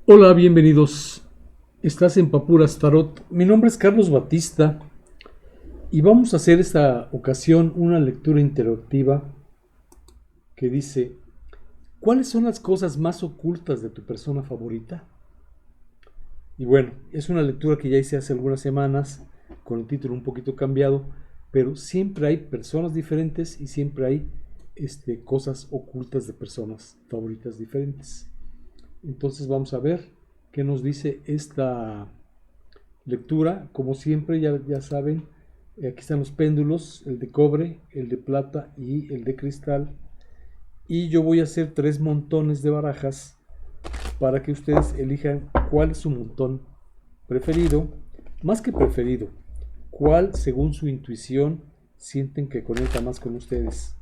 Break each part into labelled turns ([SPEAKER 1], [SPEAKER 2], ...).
[SPEAKER 1] Hola, bienvenidos. Estás en Papuras Tarot. Mi nombre es Carlos Batista y vamos a hacer esta ocasión una lectura interactiva que dice: ¿cuáles son las cosas más ocultas de tu persona favorita? Y bueno, es una lectura que ya hice hace algunas semanas con el título un poquito cambiado, pero siempre hay personas diferentes y siempre hay cosas ocultas de personas favoritas diferentes. Entonces vamos a ver qué nos dice esta lectura. Como siempre, ya saben, aquí están los péndulos: el de cobre, el de plata y el de cristal. Y yo voy a hacer 3 montones de barajas para que ustedes elijan cuál es su montón preferido. Más que preferido, cuál según su intuición sienten que conecta más con ustedes.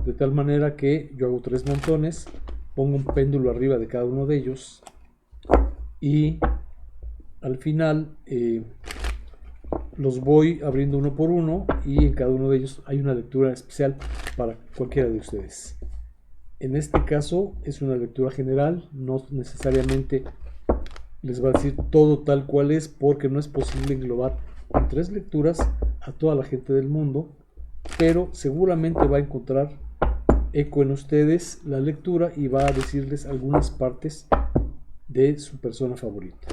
[SPEAKER 1] De tal manera que yo hago 3 montones, pongo un péndulo arriba de cada uno de ellos y al final los voy abriendo uno por uno y en cada uno de ellos hay una lectura especial para cualquiera de ustedes. En este caso es una lectura general, no necesariamente les va a decir todo tal cual es, porque no es posible englobar en 3 lecturas a toda la gente del mundo, pero seguramente va a encontrar eco en ustedes la lectura y va a decirles algunas partes de su persona favorita.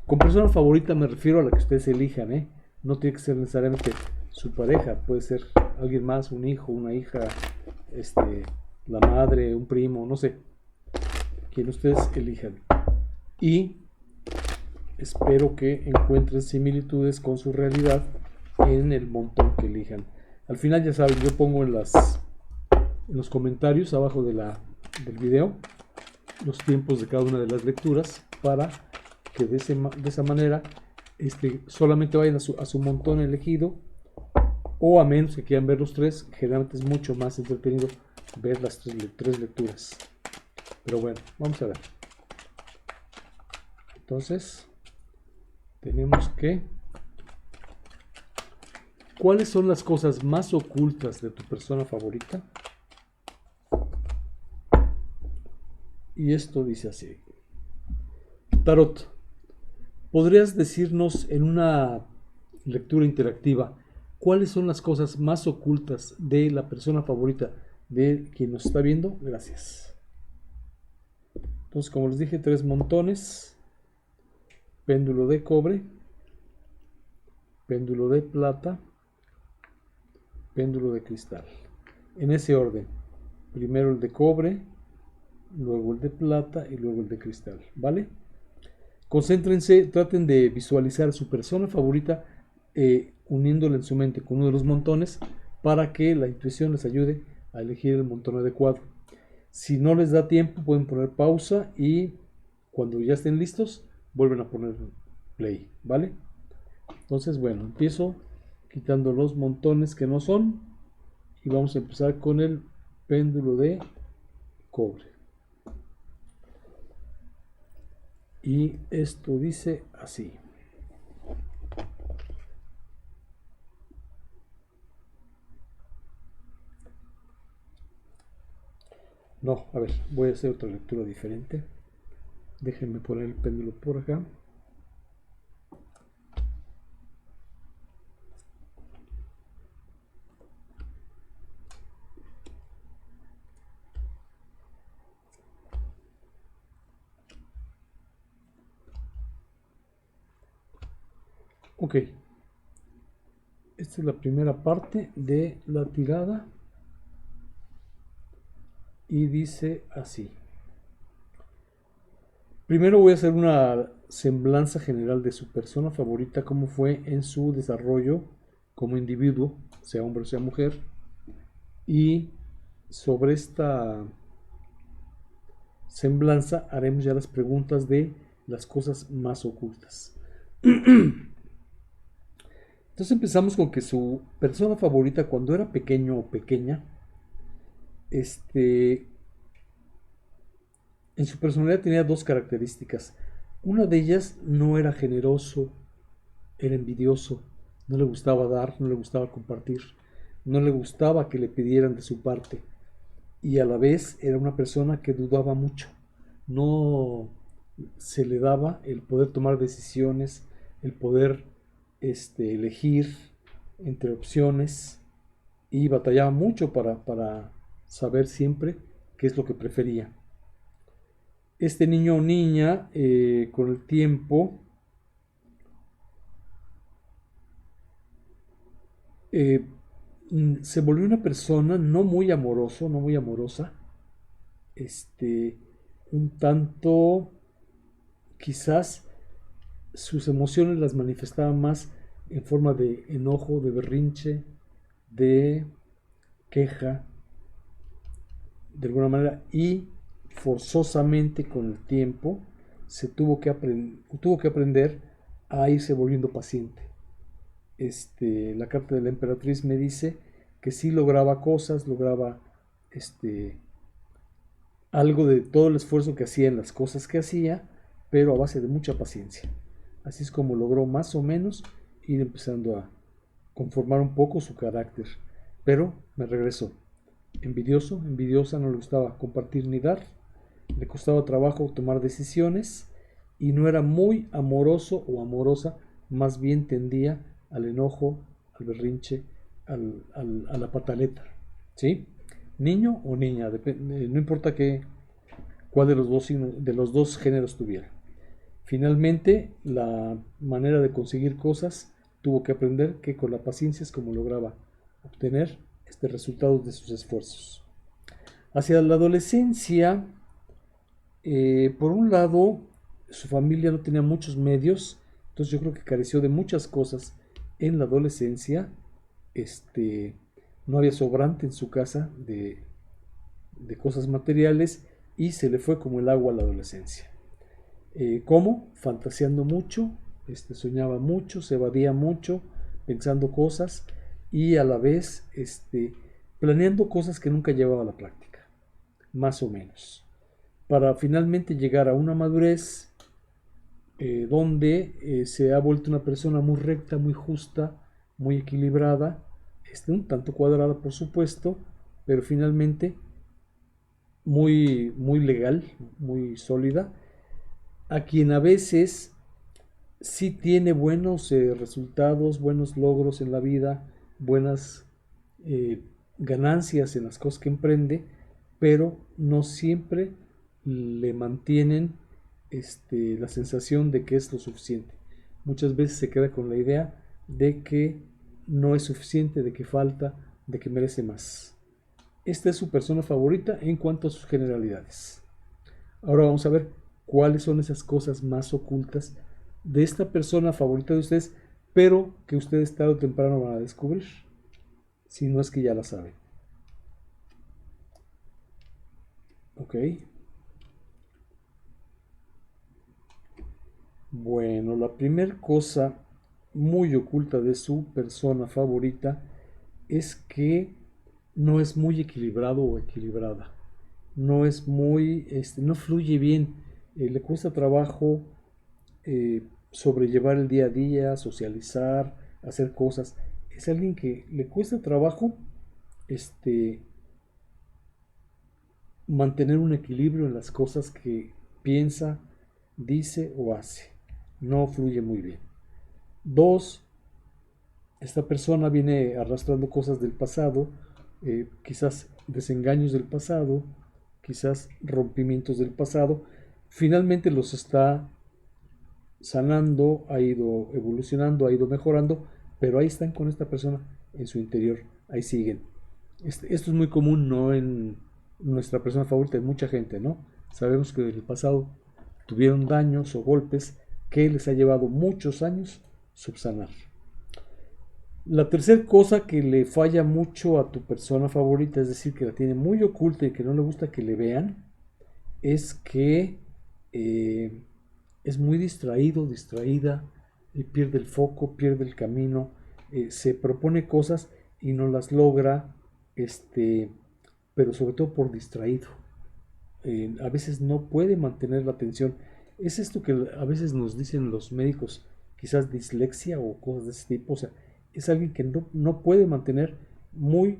[SPEAKER 1] Con persona favorita me refiero a la que ustedes elijan, ¿eh? No tiene que ser necesariamente su pareja, puede ser alguien más, un hijo, una hija, la madre, un primo, no sé, quien ustedes elijan. Y espero que encuentren similitudes con su realidad en el montón que elijan. Al final, ya saben, yo pongo en los comentarios abajo del video los tiempos de cada una de las lecturas para que de esa manera solamente vayan a su montón elegido, o a menos que quieran ver los 3. Generalmente es mucho más entretenido ver las 3 lecturas. Pero bueno, vamos a ver. Entonces, tenemos que... ¿cuáles son las cosas más ocultas de tu persona favorita? Y esto dice así: Tarot, ¿podrías decirnos en una lectura interactiva cuáles son las cosas más ocultas de la persona favorita de quien nos está viendo? Gracias. Entonces, como les dije, 3 montones: péndulo de cobre, péndulo de plata, péndulo de cristal. En ese orden: primero el de cobre, luego el de plata y luego el de cristal, ¿vale? Concéntrense, traten de visualizar su persona favorita, uniéndola en su mente con uno de los montones para que la intuición les ayude a elegir el montón adecuado. Si no les da tiempo, pueden poner pausa y cuando ya estén listos, vuelven a poner play, ¿vale? Entonces, bueno, empiezo quitando los montones que no son y vamos a empezar con el péndulo de cobre. Y esto dice así: no, a ver, voy a hacer otra lectura diferente. Déjenme poner el péndulo por acá. Ok, esta es la primera parte de la tirada y dice así. Primero voy a hacer una semblanza general de su persona favorita, cómo fue en su desarrollo como individuo, sea hombre o sea mujer, y sobre esta semblanza haremos ya las preguntas de las cosas más ocultas. Entonces empezamos con que su persona favorita cuando era pequeño o pequeña, este, en su personalidad tenía 2 características. Una de ellas: no era generoso, era envidioso, no le gustaba dar, no le gustaba compartir, no le gustaba que le pidieran de su parte, y a la vez era una persona que dudaba mucho. No, se le daba el poder tomar decisiones, el poder elegir entre opciones y batallaba mucho para saber siempre qué es lo que prefería. Este niño o niña con el tiempo eh, se volvió una persona no muy amoroso, no muy amorosa, un tanto quizás sus emociones las manifestaba más en forma de enojo, de berrinche, de queja, de alguna manera, y forzosamente con el tiempo se tuvo que aprender a irse volviendo paciente. La carta de la emperatriz me dice que sí lograba cosas, lograba algo de todo el esfuerzo que hacía en las cosas que hacía, pero a base de mucha paciencia. Así es como logró más o menos ir empezando a conformar un poco su carácter. Pero me regresó. Envidioso, envidiosa, no le gustaba compartir ni dar, le costaba trabajo tomar decisiones y no era muy amoroso o amorosa, más bien tendía al enojo, al berrinche, a la pataleta. ¿Sí? Niño o niña, no importa cuál de los dos géneros tuviera. Finalmente, la manera de conseguir cosas tuvo que aprender que con la paciencia es como lograba obtener resultados de sus esfuerzos. Hacia la adolescencia, por un lado, su familia no tenía muchos medios, entonces yo creo que careció de muchas cosas en la adolescencia. No había sobrante en su casa de cosas materiales y se le fue como el agua a la adolescencia. ¿Cómo? Fantaseando mucho, soñaba mucho, se evadía mucho, pensando cosas y a la vez planeando cosas que nunca llevaba a la práctica, más o menos, para finalmente llegar a una madurez donde se ha vuelto una persona muy recta, muy justa, muy equilibrada, un tanto cuadrada por supuesto, pero finalmente muy, muy legal, muy sólida, a quien a veces sí tiene buenos resultados, buenos logros en la vida, buenas eh, ganancias en las cosas que emprende, pero no siempre le mantienen la sensación de que es lo suficiente. Muchas veces se queda con la idea de que no es suficiente, de que falta, de que merece más. Esta es su persona favorita en cuanto a sus generalidades. Ahora vamos a ver cuáles son esas cosas más ocultas de esta persona favorita de ustedes, pero que ustedes tarde o temprano van a descubrir, si no es que ya la saben. Ok. Bueno, la primera cosa muy oculta de su persona favorita es que no es muy equilibrado o equilibrada. No es muy, no fluye bien. Le cuesta trabajo sobrellevar el día a día, socializar, hacer cosas. Es alguien que le cuesta trabajo este, mantener un equilibrio en las cosas que piensa, dice o hace. No fluye muy bien. Dos, esta persona viene arrastrando cosas del pasado, quizás desengaños del pasado, quizás rompimientos del pasado. Finalmente los está sanando, ha ido evolucionando, ha ido mejorando, pero ahí están con esta persona en su interior, ahí siguen. Esto es muy común, no en nuestra persona favorita, en mucha gente, ¿no? Sabemos que en el pasado tuvieron daños o golpes que les ha llevado muchos años subsanar. La tercera cosa que le falla mucho a tu persona favorita, es decir, que la tiene muy oculta y que no le gusta que le vean, es que es muy distraído, distraída, pierde el foco, pierde el camino, se propone cosas y no las logra, pero sobre todo por distraído. A veces no puede mantener la atención. Es esto que a veces nos dicen los médicos, quizás dislexia o cosas de ese tipo. O sea, es alguien que no puede mantener muy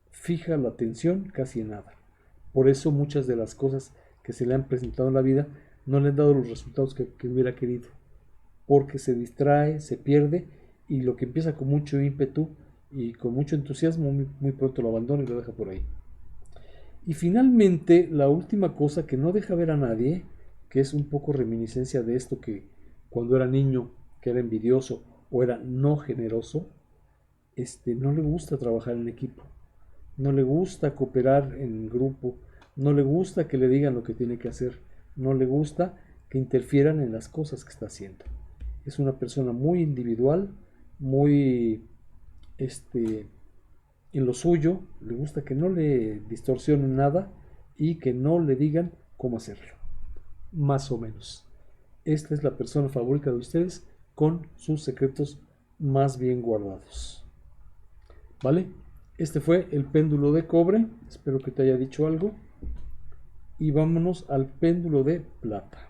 [SPEAKER 1] fija la atención casi en nada. Por eso muchas de las cosas que se le han presentado en la vida no le han dado los resultados que hubiera querido, porque se distrae, se pierde, y lo que empieza con mucho ímpetu y con mucho entusiasmo, muy pronto lo abandona y lo deja por ahí. Y finalmente, la última cosa que no deja ver a nadie, que es un poco reminiscencia de esto que cuando era niño, que era envidioso o era no generoso, no le gusta trabajar en equipo, no le gusta cooperar en grupo, no le gusta que le digan lo que tiene que hacer, no le gusta que interfieran en las cosas que está haciendo. Es una persona muy individual, muy en lo suyo, le gusta que no le distorsionen nada y que no le digan cómo hacerlo, más o menos. Esta es la persona favorita de ustedes con sus secretos más bien guardados. ¿Vale? Este fue el péndulo de cobre, espero que te haya dicho algo. Y vámonos al péndulo de plata.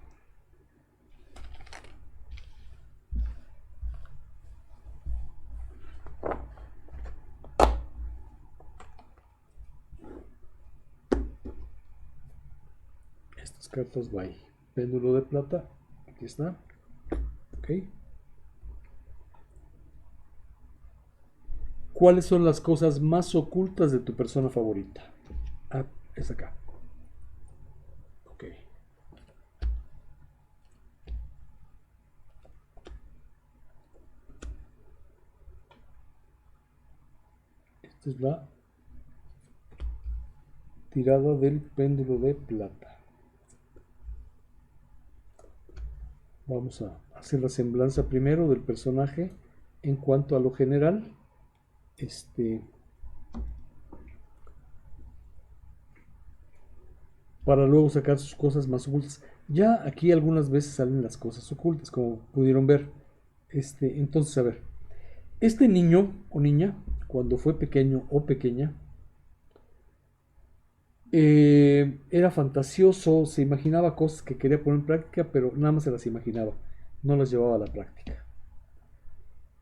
[SPEAKER 1] Estas cartas bye. Péndulo de plata, aquí está. Ok. ¿Cuáles son las cosas más ocultas de tu persona favorita? Ah, es acá. Ok. Esta es la tirada del péndulo de plata. Vamos a hacer la semblanza primero del personaje en cuanto a lo general. Para luego sacar sus cosas más ocultas. Ya aquí algunas veces salen las cosas ocultas, como pudieron ver. Entonces, a ver, este niño o niña, cuando fue pequeño o pequeña, era fantasioso, se imaginaba cosas que quería poner en práctica, pero nada más se las imaginaba, no las llevaba a la práctica.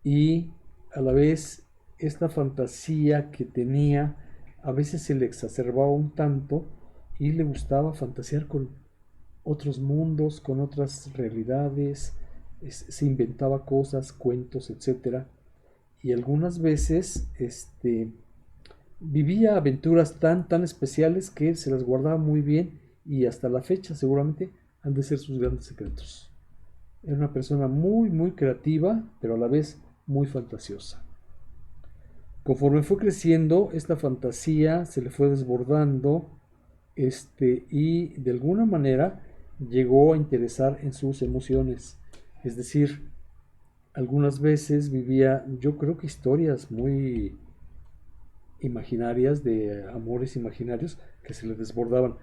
[SPEAKER 1] Y a la vez, esta fantasía que tenía, a veces se le exacerbaba un tanto y le gustaba fantasear con otros mundos, con otras realidades, se inventaba cosas, cuentos, etcétera. Y algunas veces vivía aventuras tan especiales que se las guardaba muy bien y hasta la fecha seguramente han de ser sus grandes secretos. Era una persona muy creativa, pero a la vez muy fantasiosa. Conforme fue creciendo, esta fantasía se le fue desbordando, y de alguna manera llegó a interesar en sus emociones. Es decir, algunas veces vivía, yo creo que historias muy imaginarias, de amores imaginarios que se le desbordaban.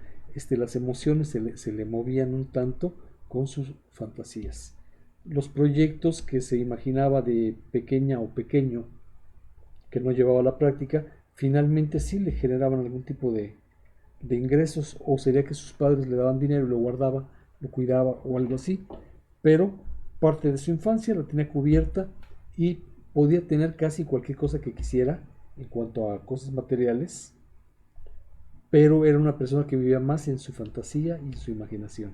[SPEAKER 1] Las emociones se le movían un tanto con sus fantasías. Los proyectos que se imaginaba de pequeña o pequeño, que no llevaba a la práctica, finalmente sí le generaban algún tipo de ingresos, o sería que sus padres le daban dinero y lo guardaba, lo cuidaba o algo así, pero parte de su infancia la tenía cubierta y podía tener casi cualquier cosa que quisiera en cuanto a cosas materiales, pero era una persona que vivía más en su fantasía y su imaginación.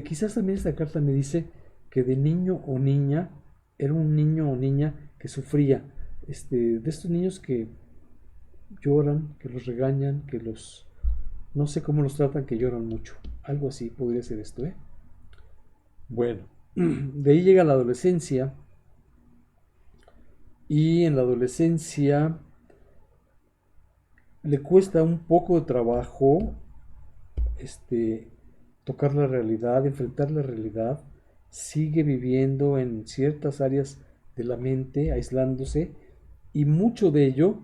[SPEAKER 1] Quizás también esta carta me dice que de niño o niña era un niño o niña que sufría, de estos niños que lloran, que los regañan, que los no sé cómo los tratan, que lloran mucho. Algo así podría ser esto, ¿eh? Bueno, de ahí llega la adolescencia. Y en la adolescencia le cuesta un poco de trabajo tocar la realidad, enfrentar la realidad. Sigue viviendo en ciertas áreas de la mente, aislándose, y mucho de ello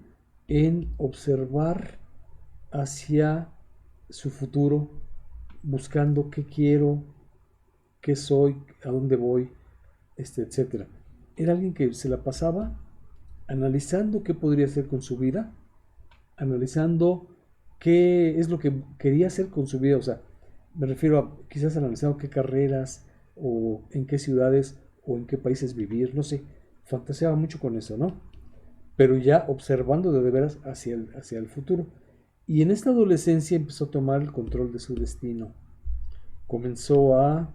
[SPEAKER 1] en observar hacia su futuro, buscando qué quiero, qué soy, a dónde voy, etcétera. Era alguien que se la pasaba analizando qué podría hacer con su vida, analizando qué es lo que quería hacer con su vida, o sea, me refiero a quizás analizando qué carreras o en qué ciudades o en qué países vivir, no sé, fantaseaba mucho con eso, ¿no? Pero ya observando de veras hacia el futuro. Y en esta adolescencia empezó a tomar el control de su destino. comenzó a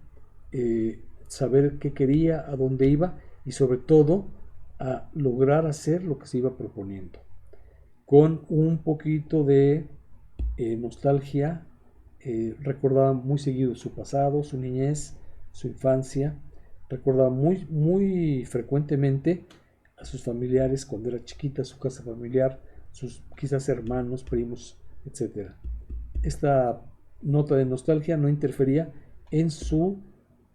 [SPEAKER 1] saber qué quería, a dónde iba y sobre todo a lograr hacer lo que se iba proponiendo. Con un poquito de nostalgia, recordaba muy seguido su pasado, su niñez, su infancia, recordaba muy frecuentemente a sus familiares cuando era chiquita, su casa familiar, sus quizás hermanos, primos, etcétera. Esta nota de nostalgia no interfería en su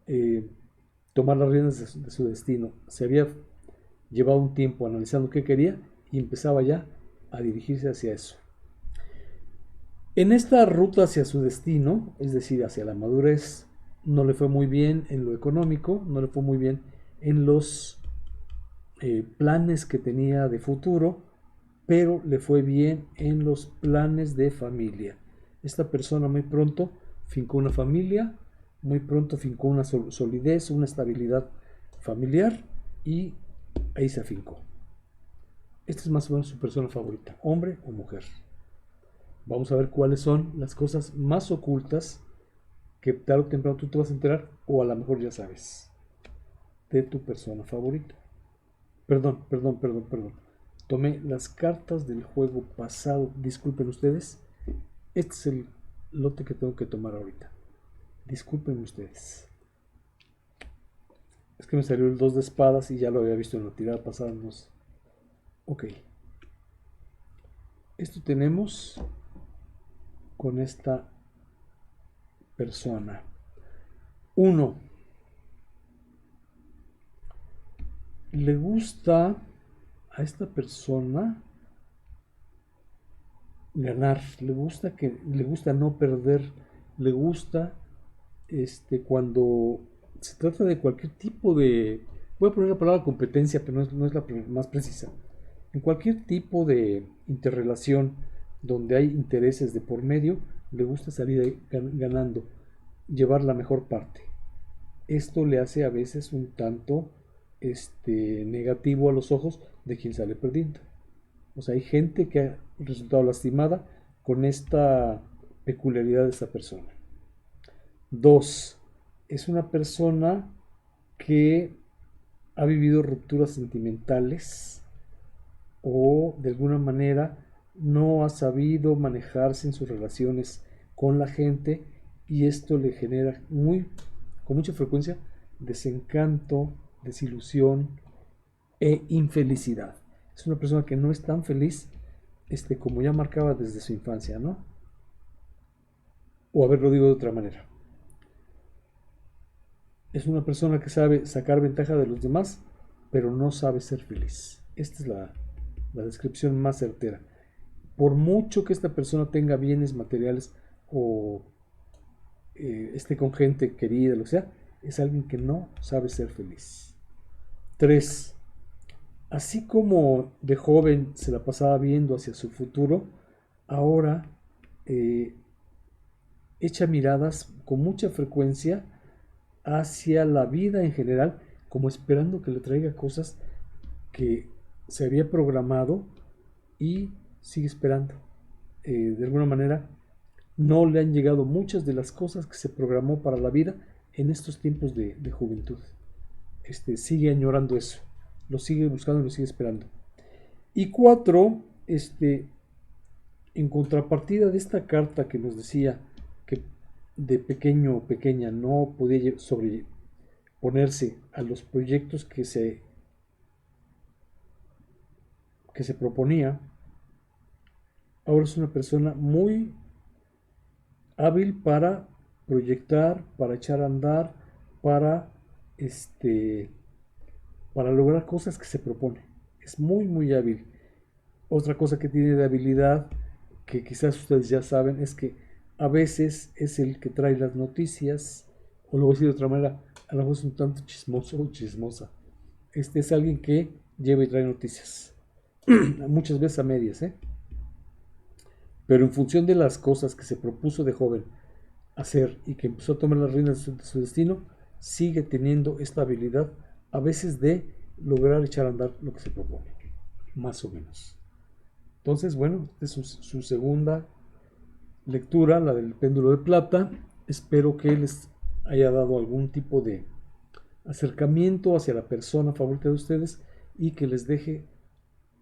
[SPEAKER 1] eh, tomar las riendas de su destino. Se había llevado un tiempo analizando qué quería y empezaba ya a dirigirse hacia eso. En esta ruta hacia su destino, es decir, hacia la madurez, no le fue muy bien en lo económico, no le fue muy bien en los planes que tenía de futuro, pero le fue bien en los planes de familia. Esta persona muy pronto fincó una familia, muy pronto fincó una solidez, una estabilidad familiar y ahí se afincó. Esta es más o menos su persona favorita, hombre o mujer. Vamos a ver cuáles son las cosas más ocultas que tarde o temprano tú te vas a enterar, o a lo mejor ya sabes, de tu persona favorita. Perdón. Tomé las cartas del juego pasado. Disculpen ustedes. Este es el lote que tengo que tomar ahorita. Disculpen ustedes. Es que me salió el 2 de espadas y ya lo había visto en la tirada pasada. No sé. Ok. Esto tenemos con esta persona. 1. Le gusta a esta persona ganar, le gusta no perder, le gusta cuando se trata de cualquier tipo de, voy a poner la palabra competencia, pero no es la más precisa. En cualquier tipo de interrelación donde hay intereses de por medio, le gusta salir ganando, llevar la mejor parte. Esto le hace a veces un tanto negativo a los ojos de quien sale perdiendo. O sea, hay gente que ha resultado lastimada con esta peculiaridad de esta persona. 2. Es una persona que ha vivido rupturas sentimentales o de alguna manera no ha sabido manejarse en sus relaciones con la gente y esto le genera con mucha frecuencia desencanto, desilusión e infelicidad. Es una persona que no es tan feliz como ya marcaba desde su infancia, ¿no? O a ver, lo digo de otra manera. Es una persona que sabe sacar ventaja de los demás, pero no sabe ser feliz. Esta es la descripción más certera. Por mucho que esta persona tenga bienes materiales o esté con gente querida, lo que sea, es alguien que no sabe ser feliz. 3. Así como de joven se la pasaba viendo hacia su futuro, ahora echa miradas con mucha frecuencia hacia la vida en general, como esperando que le traiga cosas que se había programado y sigue esperando. De alguna manera, no le han llegado muchas de las cosas que se programó para la vida en estos tiempos de juventud. Sigue añorando eso, lo sigue buscando y lo sigue esperando. Y 4, en contrapartida de esta carta que nos decía que de pequeño o pequeña no podía sobreponerse a los proyectos que se proponía, ahora es una persona muy hábil para proyectar, para echar a andar, para para lograr cosas que se propone. Es muy hábil. Otra cosa que tiene de habilidad, que quizás ustedes ya saben, es que a veces es el que trae las noticias, o lo voy a decir de otra manera, a lo mejor es un tanto chismoso o chismosa. Es alguien que lleva y trae noticias. Muchas veces a medias, ¿eh? Pero en función de las cosas que se propuso de joven hacer y que empezó a tomar las riendas de su destino, sigue teniendo esta habilidad a veces de lograr echar a andar lo que se propone, más o menos. Entonces, bueno, esta es su segunda lectura, la del péndulo de plata. Espero que les haya dado algún tipo de acercamiento hacia la persona favorita de ustedes y que les deje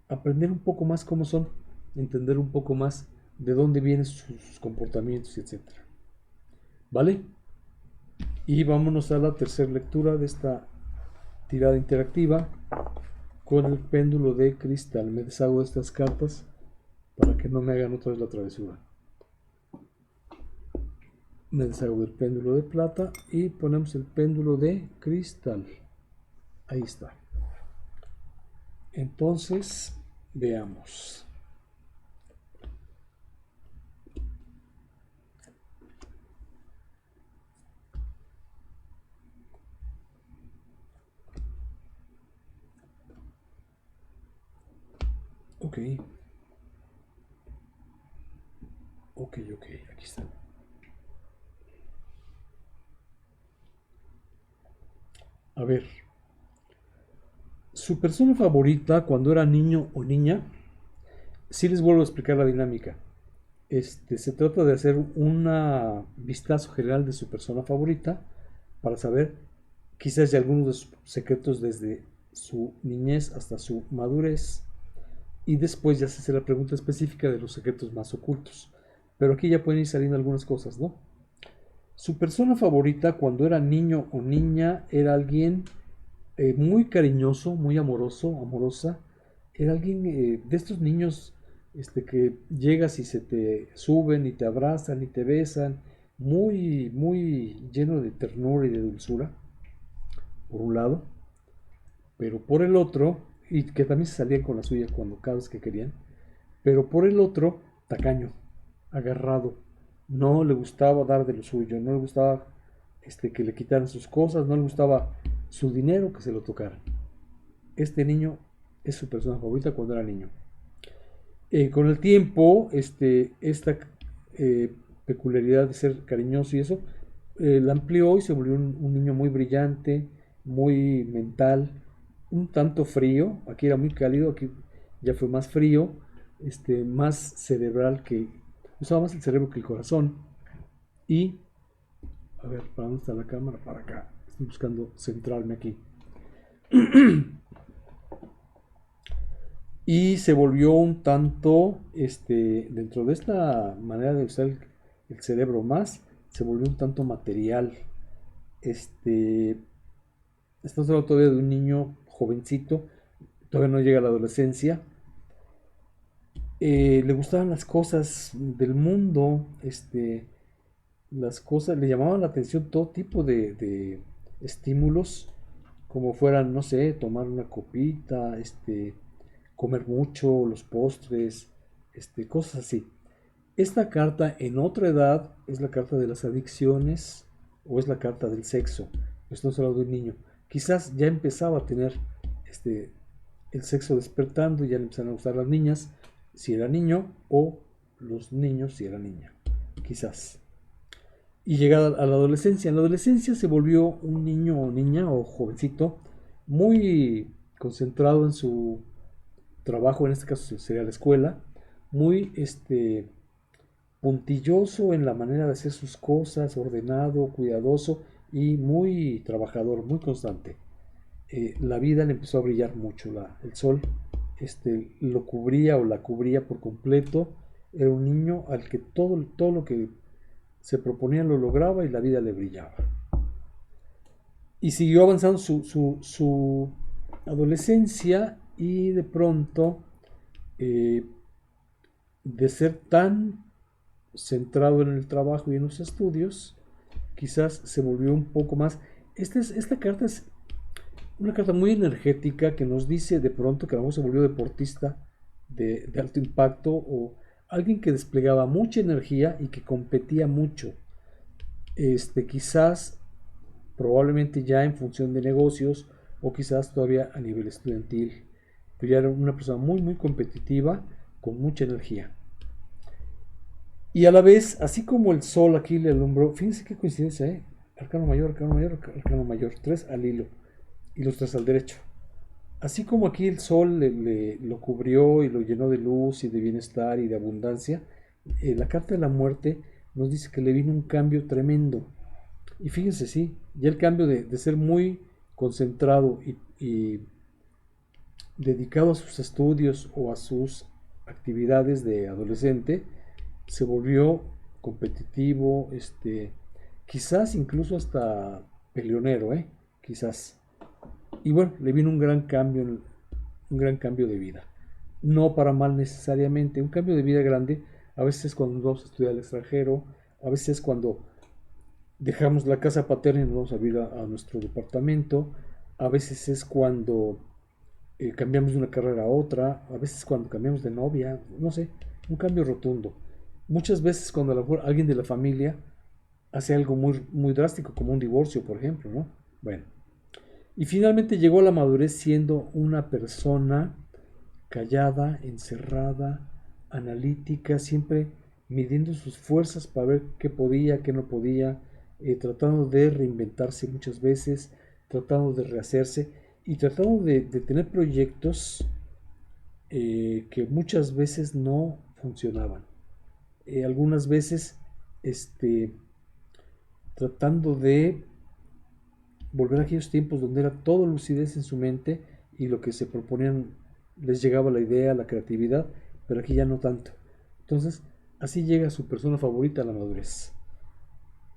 [SPEAKER 1] aprender un poco más cómo son, entender un poco más de dónde vienen sus comportamientos, etcétera. ¿Vale? Y vámonos a la tercera lectura de esta tirada interactiva con el péndulo de cristal. Me deshago de estas cartas para que no me hagan otra vez la travesura. Me deshago del péndulo de plata y ponemos el péndulo de cristal. Ahí está. Entonces, veamos. Ok. Ok, aquí está. A ver. Su persona favorita cuando era niño o niña, sí les vuelvo a explicar la dinámica. Se trata de hacer un vistazo general de su persona favorita para saber quizás de algunos de sus secretos desde su niñez hasta su madurez y después ya se hace la pregunta específica de los secretos más ocultos. Pero aquí ya pueden ir saliendo algunas cosas, ¿no? Su persona favorita cuando era niño o niña era alguien muy cariñoso, muy amoroso, amorosa. Era alguien de estos niños que llegas y se te suben y te abrazan y te besan, muy, muy lleno de ternura y de dulzura, por un lado, pero por el otro, y que también se salían con la suya cuando cada vez que querían, pero por el otro, tacaño, agarrado, no le gustaba dar de lo suyo, no le gustaba que le quitaran sus cosas, no le gustaba su dinero que se lo tocaran. Este niño es su persona favorita cuando era niño. Con el tiempo, esta peculiaridad de ser cariñoso y eso, la amplió y se volvió un niño muy brillante, muy mental, un tanto frío. Aquí era muy cálido, aquí ya fue más frío, más cerebral que usaba más el cerebro que el corazón. Y, a ver, ¿para dónde está la cámara? Para acá. Estoy buscando centrarme aquí. Y se volvió un tanto, dentro de esta manera de usar el cerebro más, se volvió un tanto material. Este, Estamos hablando todavía de un niño jovencito, todavía no llega a la adolescencia. Le gustaban las cosas del mundo, las cosas, le llamaban la atención todo tipo de estímulos, como fueran, no sé, tomar una copita, comer mucho, los postres, cosas así. Esta carta en otra edad es la carta de las adicciones o es la carta del sexo. Estamos hablando de un niño. Quizás ya empezaba a tener el sexo despertando, ya le empezaron a gustar las niñas si era niño o los niños si era niña. Quizás. Y llegada a la adolescencia. En la adolescencia se volvió un niño o niña o jovencito muy concentrado en su trabajo, en este caso sería la escuela, muy puntilloso en la manera de hacer sus cosas, ordenado, cuidadoso y muy trabajador, muy constante. La vida le empezó a brillar mucho, el sol lo cubría o la cubría por completo. Era un niño al que todo lo que se proponía lo lograba y la vida le brillaba. Y siguió avanzando su adolescencia y de pronto, eh, de ser tan centrado en el trabajo y en los estudios, quizás se volvió un poco más. Esta carta es una carta muy energética que nos dice de pronto que a lo mejor se volvió deportista de alto impacto o alguien que desplegaba mucha energía y que competía mucho. Quizás, probablemente ya en función de negocios o quizás todavía a nivel estudiantil. Pero ya era una persona muy, muy competitiva, con mucha energía. Y a la vez, así como el sol aquí le alumbró, fíjense qué coincidencia, ¿eh? Arcano mayor, arcano mayor, arcano mayor, tres al hilo y los tres al derecho. Así como aquí el sol lo cubrió y lo llenó de luz y de bienestar y de abundancia, la carta de la muerte nos dice que le vino un cambio tremendo. Y fíjense, sí, ya el cambio de ser muy concentrado y dedicado a sus estudios o a sus actividades de adolescente, se volvió competitivo, quizás incluso hasta peleonero, quizás. Y bueno, le vino un gran cambio de vida. No para mal necesariamente, un cambio de vida grande, a veces es cuando nos vamos a estudiar al extranjero, a veces es cuando dejamos la casa paterna y nos vamos a vivir a nuestro departamento, a veces es cuando cambiamos de una carrera a otra, a veces cuando cambiamos de novia, no sé, un cambio rotundo. Muchas veces cuando a lo mejor alguien de la familia hace algo muy, muy drástico, como un divorcio, por ejemplo, ¿no? Bueno, y finalmente llegó a la madurez siendo una persona callada, encerrada, analítica, siempre midiendo sus fuerzas para ver qué podía, qué no podía, tratando de reinventarse muchas veces, tratando de rehacerse y tratando de tener proyectos que muchas veces no funcionaban. Algunas veces este, tratando de volver a aquellos tiempos donde era todo lucidez en su mente y lo que se proponían les llegaba la idea, la creatividad, pero aquí ya no tanto. Entonces, así llega su persona favorita a la madurez.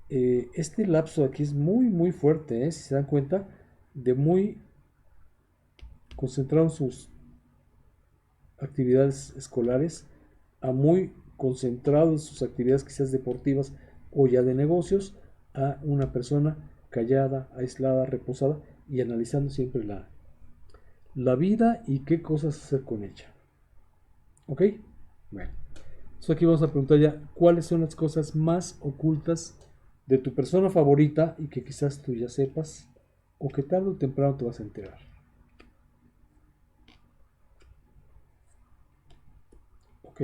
[SPEAKER 1] Este lapso aquí es muy, muy fuerte, si se dan cuenta, de muy concentrado en sus actividades escolares a muy concentrado en sus actividades quizás deportivas o ya de negocios, a una persona callada, aislada, reposada y analizando siempre la vida y qué cosas hacer con ella. ¿Ok? Bueno, entonces aquí vamos a preguntar ya cuáles son las cosas más ocultas de tu persona favorita y que quizás tú ya sepas o que tarde o temprano te vas a enterar. ¿Ok?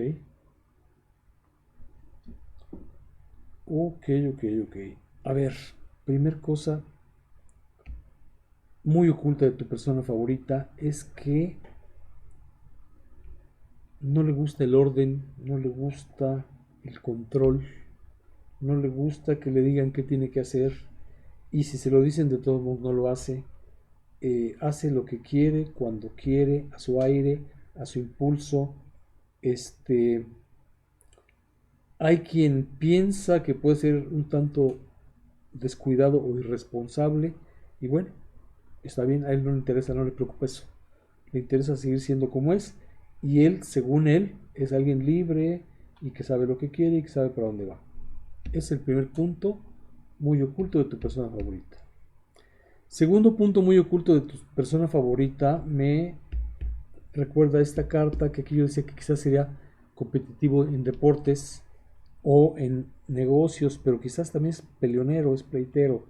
[SPEAKER 1] Ok, ok, ok. A ver, primer cosa muy oculta de tu persona favorita es que no le gusta el orden, no le gusta el control, no le gusta que le digan qué tiene que hacer y si se lo dicen de todos modos no lo hace. Hace lo que quiere, cuando quiere, a su aire, a su impulso. Este, Hay quien piensa que puede ser un tanto descuidado o irresponsable y bueno, está bien, a él no le interesa, no le preocupa eso. Le interesa seguir siendo como es y él, según él, es alguien libre y que sabe lo que quiere y que sabe para dónde va. Es el primer punto muy oculto de tu persona favorita. Segundo punto muy oculto de tu persona favorita, me recuerda esta carta que aquí yo decía que quizás sería competitivo en deportes o en negocios, pero quizás también es peleonero, es pleitero.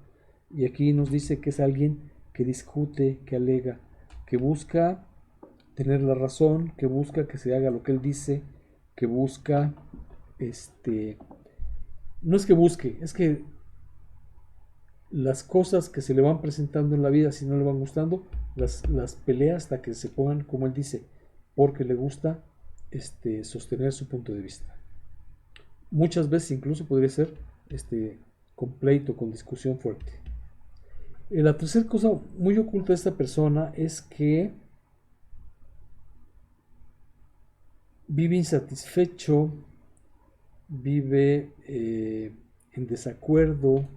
[SPEAKER 1] Y aquí nos dice que es alguien que discute, que alega, que busca tener la razón, que busca que se haga lo que él dice, que busca, este, no es que busque, es que las cosas que se le van presentando en la vida, si no le van gustando, las pelea hasta que se pongan, como él dice, porque le gusta sostener su punto de vista. Muchas veces incluso podría ser con pleito, con discusión fuerte. La tercera cosa muy oculta de esta persona es que vive insatisfecho, vive en desacuerdo,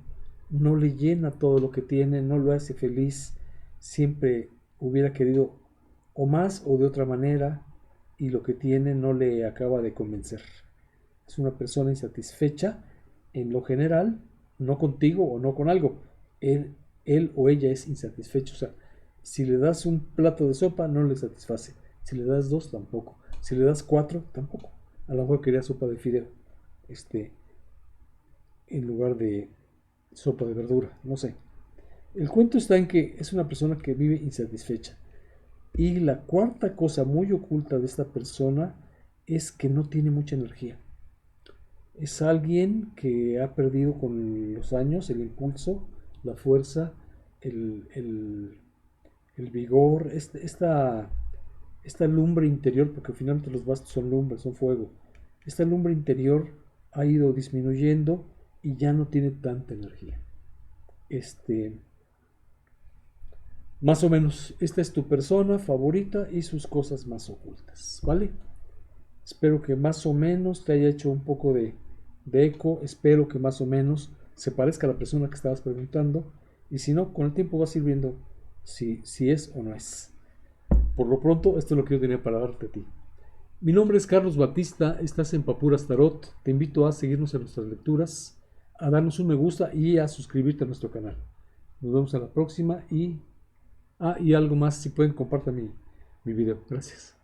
[SPEAKER 1] no le llena todo lo que tiene, no lo hace feliz, siempre hubiera querido o más o de otra manera y lo que tiene no le acaba de convencer. Es una persona insatisfecha en lo general, no contigo o no con algo. Él o ella es insatisfecho. O sea, si le das un plato de sopa, no le satisface. Si le das dos, tampoco. Si le das cuatro, tampoco. A lo mejor quería sopa de fideo. Este, en lugar de sopa de verdura. No sé. El cuento está en que es una persona que vive insatisfecha. Y la cuarta cosa muy oculta de esta persona es que no tiene mucha energía. Es alguien que ha perdido con los años el impulso, la fuerza, el, el, el vigor, esta lumbre interior, porque finalmente los bastos son lumbre, son fuego. Esta lumbre interior ha ido disminuyendo y ya no tiene tanta energía. Más o menos, esta es tu persona favorita y sus cosas más ocultas, ¿vale? Espero que más o menos te haya hecho un poco de eco, espero que más o menos se parezca a la persona que estabas preguntando, y si no, con el tiempo vas a ir viendo si es o no es. Por lo pronto, esto es lo que yo tenía para darte a ti. Mi nombre es Carlos Batista, estás en Papuras Tarot, te invito a seguirnos en nuestras lecturas, a darnos un me gusta y a suscribirte a nuestro canal. Nos vemos a la próxima y algo más, si pueden, compartan mi video. Gracias.